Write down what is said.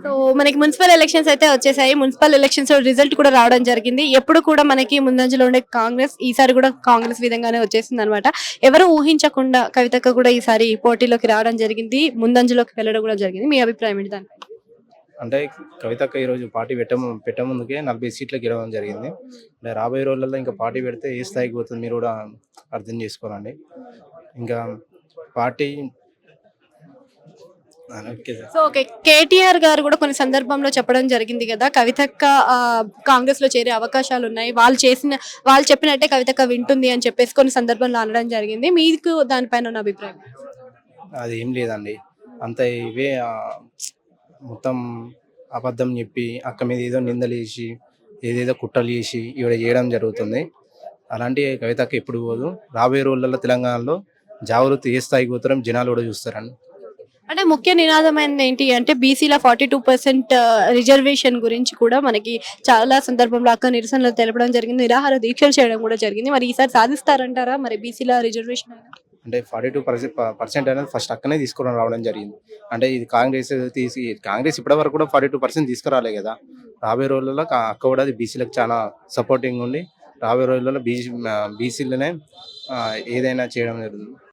So మనకి municipal elections అయితే వచ్చేసాయి. మున్సిపల్ ఎలక్షన్స్ రిజల్ట్ కూడా రావడం జరిగింది. ఎప్పుడు కూడా మనకి ముందంజలో ఉండే కాంగ్రెస్ ఈసారి కూడా కాంగ్రెస్ విధంగానే వచ్చేసిందనమాట. ఎవరు ఊహించకుండా కవితక్క కూడా ఈసారి పోటీలోకి రావడం జరిగింది. ముందంజలోకి వెళ్ళడం కూడా జరిగింది. మీ అభిప్రాయం ఏంటి దానిపై? అంటే కవితక్క ఈరోజు పార్టీ పెట్టముందుకే 40 సీట్లు గెలవడం జరిగింది. అంటే రాబోయే రోజులలో ఇంకా పార్టీ పెడితే ఏ స్థాయికి పోతుంది మీరు కూడా అర్థం చేసుకోవాలండి. ఇంకా party okay sir. So okay. KTR గారు కూడా కొన్ని సందర్భంలో చెప్పడం జరిగింది కదా! కవితక్క కాంగ్రెస్‌లో చేరే అవకాశాలున్నాయి. వాళ్ళు చెప్పినట్టే కవితక్క వింటుంది అని చెప్పేసి కొన్ని సందర్భంలో అనడం జరిగింది. మీకు దానిపైన ఉన్న అభిప్రాయం? అది ఏం లేదండి. అంత ఇవే మొత్తం అబద్ధం చెప్పి అక్క మీద ఏదో నిందలేసి ఏదేదో కుట్రలు చేసి ఈవిడ చేయడం జరుగుతుంది. అలాంటి కవితక్క ఎప్పుడు పోదు. రాబోయే రోజులలో తెలంగాణలో జాగృతి ఏ స్థాయికి పోతారో జనాలు కూడా చూస్తారండి. అంటే ముఖ్య నినాదమైనది ఏంటి అంటే బీసీల 42% రిజర్వేషన్ గురించి కూడా మనకి చాలా సందర్భంలో అక్క నిరసనలు తెలపడం జరిగింది. నిరాహార దీక్షలు చేయడం కూడా జరిగింది. మరి ఈసారి సాధిస్తారంటారా? మరి బీసీల రిజర్వేషన్ అయినా? అంటే 42% అనేది ఫస్ట్ అక్కనే తీసుకొని రావడం జరిగింది. అంటే ఇది కాంగ్రెస్ ఇప్పటివరకు కూడా 42% తీసుకురాలే కదా! రాబోయే రోజులలో అక్క కూడా అది బీసీలకు చాలా సపోర్టింగ్ ఉండి రాబోయే రోజులలో బీసీలనే ఏదైనా చేయడం జరుగుతుంది.